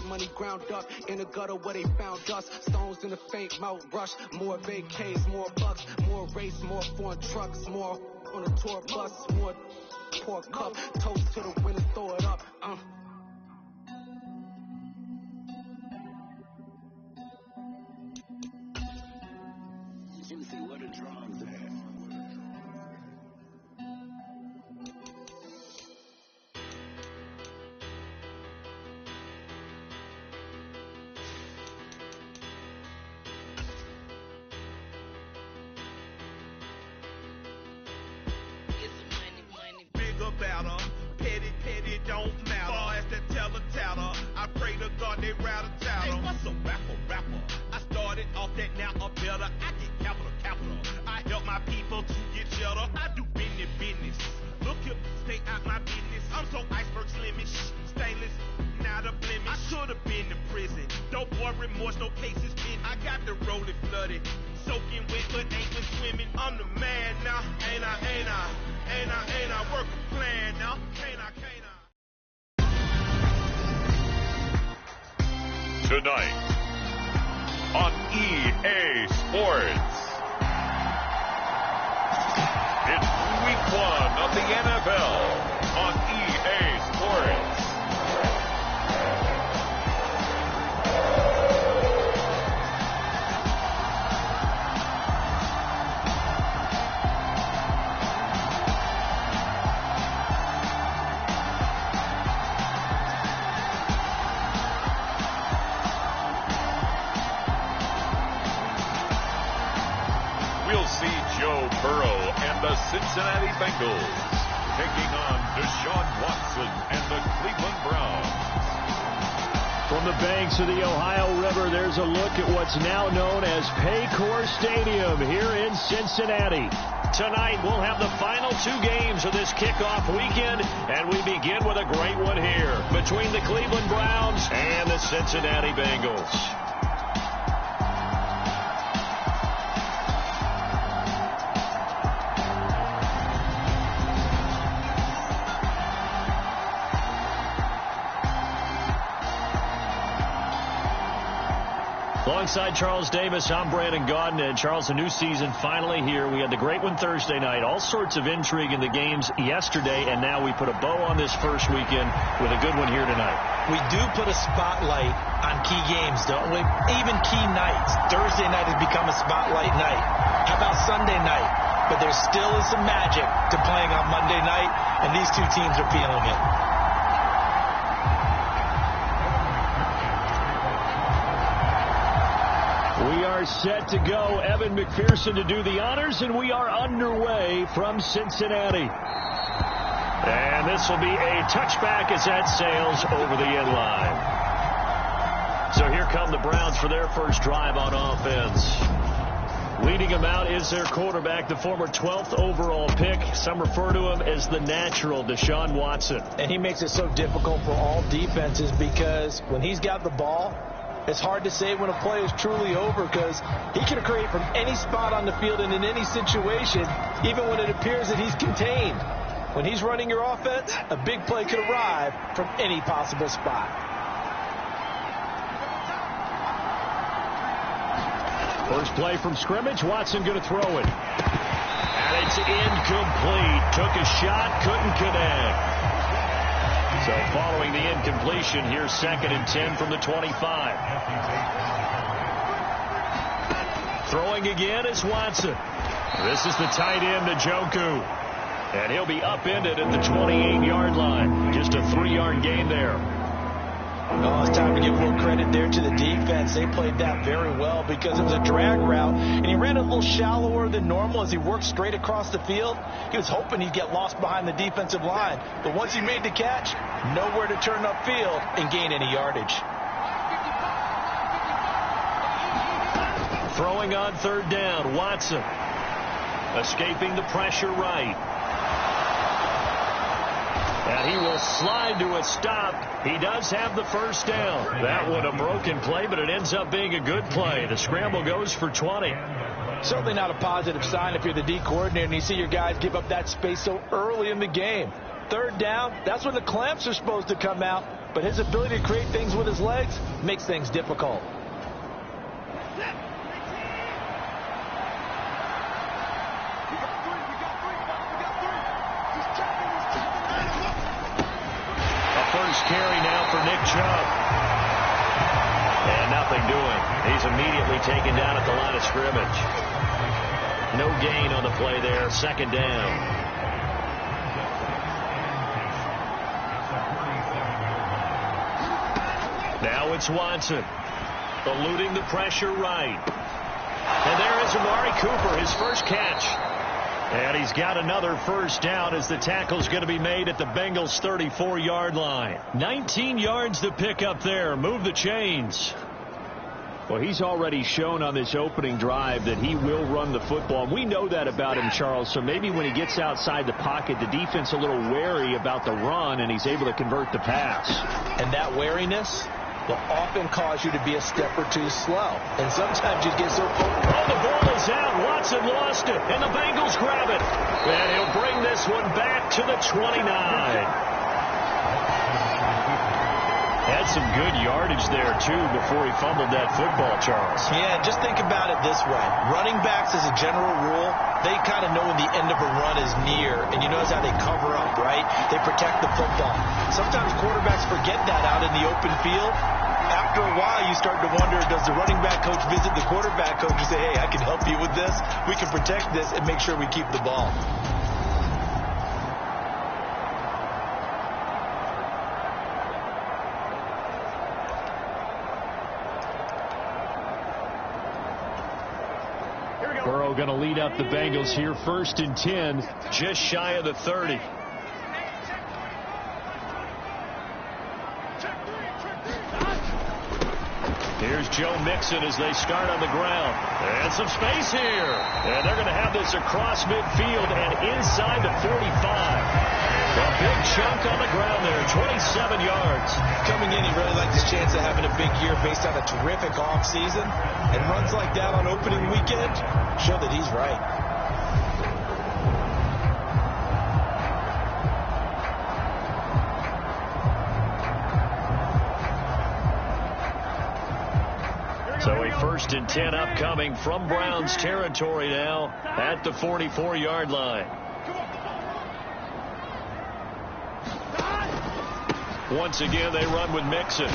money ground up in the gutter where they found us. Stones in the faint mouth rush. More vacays, more bucks, more race, more foreign trucks, more on a tour bus, more pour cup. Toast to the winner, throw it up. Juicy, what a drums at. Better, petty don't matter. Far as the teller tatter, I pray to God they rattle tattle. Hey, what's a rapper? I started off that, now I'm better. I get capital. I help my people to get cheddar. I do business. Look here, stay out my business. I'm so iceberg slimmish, stainless, not a blemish. I could have been to prison. Don't boy remorse, no cases pinned. I got the rolling flooded, soaking wet, but ain't been swimming. I'm the man now, ain't I work a plan now, can't I? Tonight on EA Sports, it's week 1 of the NFL on EA Sports. Joe Burrow and the Cincinnati Bengals taking on Deshaun Watson and the Cleveland Browns. From the banks of the Ohio River, there's a look at what's now known as Paycor Stadium here in Cincinnati. Tonight, we'll have the final 2 games of this kickoff weekend, and we begin with a great one here between the Cleveland Browns and the Cincinnati Bengals. Alongside Charles Davis, I'm Brandon Gaudin. And Charles, the new season finally here. We had the great one Thursday night. All sorts of intrigue in the games yesterday, and now we put a bow on this first weekend with a good one here tonight. We do put a spotlight on key games, don't we? Even key nights. Thursday night has become a spotlight night. How about Sunday night? But there still is some magic to playing on Monday night, and these two teams are feeling it. We are set to go. Evan McPherson to do the honors, and we are underway from Cincinnati. And this will be a touchback as that sails over the end line. So here come the Browns for their first drive on offense. Leading them out is their quarterback, the former 12th overall pick. Some refer to him as the natural, Deshaun Watson. And he makes it so difficult for all defenses because when he's got the ball, it's hard to say when a play is truly over because he can create from any spot on the field and in any situation, even when it appears that he's contained. When he's running your offense, a big play could arrive from any possible spot. First play from scrimmage, Watson going to throw it. And it's incomplete. Took a shot, couldn't connect. So following the incompletion, here's 2nd and 10 from the 25. Throwing again is Watson. This is the tight end, Njoku. And he'll be upended at the 28-yard line. Just a 3-yard gain there. Oh, it's time to give more credit there to the defense. They played that very well because it was a drag route, and he ran a little shallower than normal as he worked straight across the field. He was hoping he'd get lost behind the defensive line, but once he made the catch, nowhere to turn upfield and gain any yardage. Throwing on 3rd down, Watson. Escaping the pressure right. And he will slide to a stop. He does have the first down. That one a broken play, but it ends up being a good play. The scramble goes for 20. Certainly not a positive sign if you're the D coordinator and you see your guys give up that space so early in the game. 3rd down, that's when the clamps are supposed to come out. but his ability to create things with his legs makes things difficult. First carry now for Nick Chubb. And nothing doing. He's immediately taken down at the line of scrimmage. No gain on the play there. Second down. Now it's Watson. Eluding the pressure right. And there is Amari Cooper, his first catch. And he's got another first down as the tackle's going to be made at the Bengals' 34-yard line. 19 yards to pick up there. Move the chains. Well, he's already shown on this opening drive that he will run the football. We know that about him, Charles. So maybe when he gets outside the pocket, the defense a little wary about the run, and he's able to convert the pass. And that wariness will often cause you to be a step or two slow. And sometimes you get so focused. Oh, the ball is out. Watson lost it, and the Bengals grab it. And he'll bring this one back to the 29. Had some good yardage there, too, before he fumbled that football, Charles. Yeah, just think about it this way. Running backs, as a general rule, they kind of know when the end of a run is near, and you notice how they cover up, right? They protect the football. Sometimes quarterbacks forget that out in the open field. After a while, you start to wonder, does the running back coach visit the quarterback coach and say, hey, I can help you with this, we can protect this, and make sure we keep the ball. Burrow going to lead up the Bengals here, 1st and 10, just shy of the 30. Here's Joe Mixon as they start on the ground. And some space here. And they're going to have this across midfield and inside the 45. A big chunk on the ground there, 27 yards. Coming in, he really likes his chance of having a big year based on a terrific offseason. And runs like that on opening weekend show that he's right. So a 1st and 10 upcoming from Browns territory now at the 44-yard line. Once again, they run with Mixon.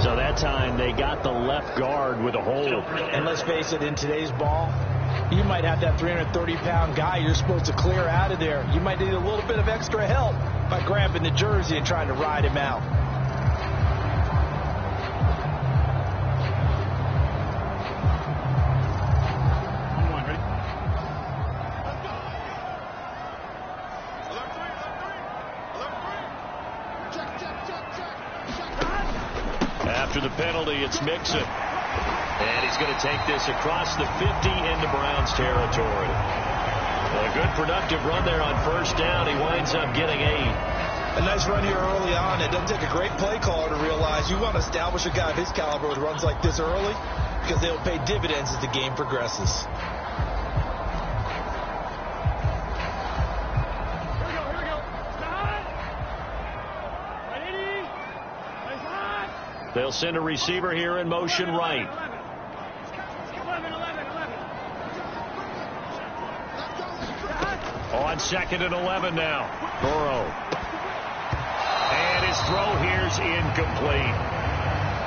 So that time they got the left guard with a hold. And let's face it, in today's ball, you might have that 330-pound guy you're supposed to clear out of there. You might need a little bit of extra help by grabbing the jersey and trying to ride him out. After the penalty, it's Mixon. And he's going to take this across the 50 into Browns territory. A good productive run there on 1st down. He winds up getting 8. A nice run here early on. It doesn't take a great play caller to realize you want to establish a guy of his caliber with runs like this early because they'll pay dividends as the game progresses. They'll send a receiver here in motion right. On 2nd and 11 now. Burrow. And his throw here's incomplete.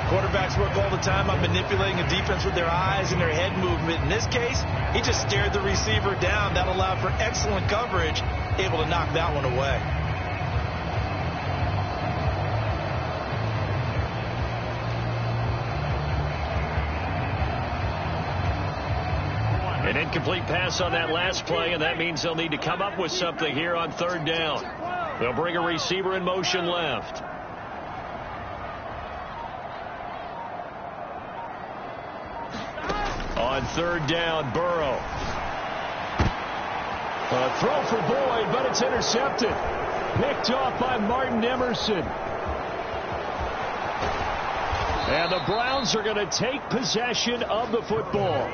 Quarterbacks work all the time on manipulating a defense with their eyes and their head movement. In this case, he just stared the receiver down. That allowed for excellent coverage, able to knock that one away. An incomplete pass on that last play, and that means they'll need to come up with something here on 3rd down. They'll bring a receiver in motion left. On 3rd down, Burrow. A throw for Boyd, but it's intercepted. Picked off by Martin Emerson. And the Browns are going to take possession of the football.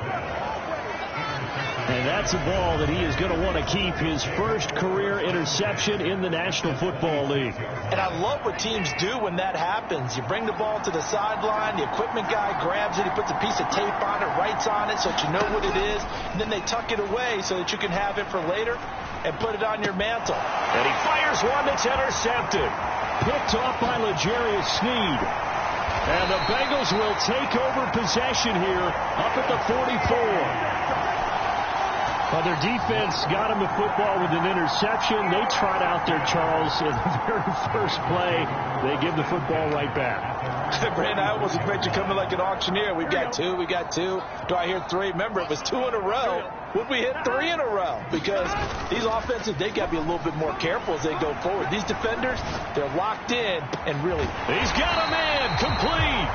And that's a ball that he is going to want to keep, his first career interception in the National Football League. And I love what teams do when that happens. You bring the ball to the sideline, the equipment guy grabs it, he puts a piece of tape on it, writes on it so that you know what it is, and then they tuck it away so that you can have it for later and put it on your mantle. And he fires one that's intercepted. Picked off by L'Jarius Sneed. And the Bengals will take over possession here up at the 44. Well, their defense got him the football with an interception. They trot out there, Charles, in the very first play. They give the football right back. Brandon, I almost expect you coming like an auctioneer. We got two. Do I hear three? Remember, it was 2 in a row. Would we hit 3 in a row? Because these offenses, they got to be a little bit more careful as they go forward. These defenders, they're locked in and really. He's got a man complete.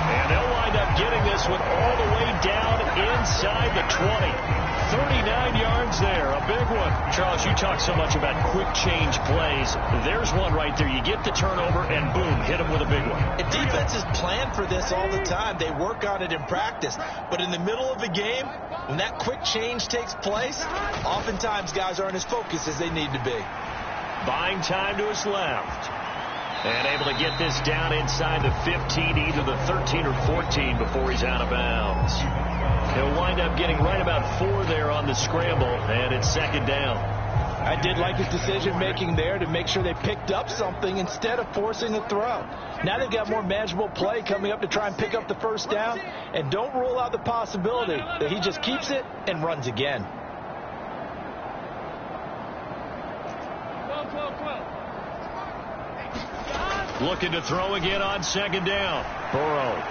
And they'll wind up getting this one all the way down inside the 20. 39 yards there, a big one. Charles, you talk so much about quick change plays. There's one right there. You get the turnover, and boom, hit him with a big one. And defenses plan for this all the time. They work on it in practice. But in the middle of the game, when that quick change takes place, oftentimes guys aren't as focused as they need to be. Buying time to his left. And able to get this down inside the 15, either the 13 or 14 before he's out of bounds. He'll wind up getting right about 4 there on the scramble, and it's second down. I did like his decision-making there to make sure they picked up something instead of forcing a throw. Now they've got more manageable play coming up to try and pick up the first down, and don't rule out the possibility that he just keeps it and runs again. Looking to throw again on second down. Burrow.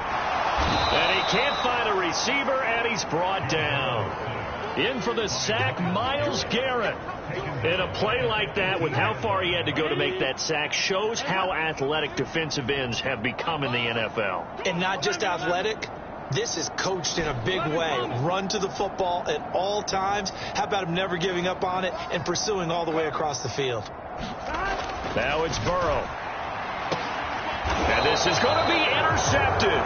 And he can't find a receiver, and he's brought down. In for the sack, Myles Garrett. In a play like that, with how far he had to go to make that sack, shows how athletic defensive ends have become in the NFL. And not just athletic. This is coached in a big way. Run to the football at all times. How about him never giving up on it and pursuing all the way across the field? Now it's Burrow. And this is going to be intercepted.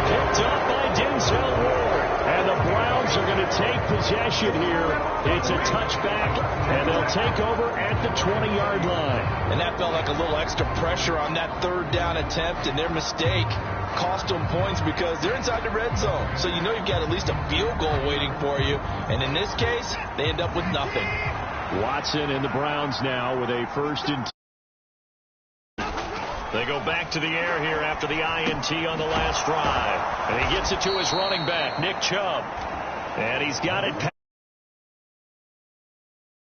Picked up by Denzel Ward. And the Browns are going to take possession here. It's a touchback, and they'll take over at the 20-yard line. And that felt like a little extra pressure on that third down attempt, and their mistake cost them points because they're inside the red zone. So you know you've got at least a field goal waiting for you. And in this case, they end up with nothing. Watson and the Browns now with a 1st and 10. They go back to the air here after the INT on the last drive. And he gets it to his running back, Nick Chubb. And he's got it.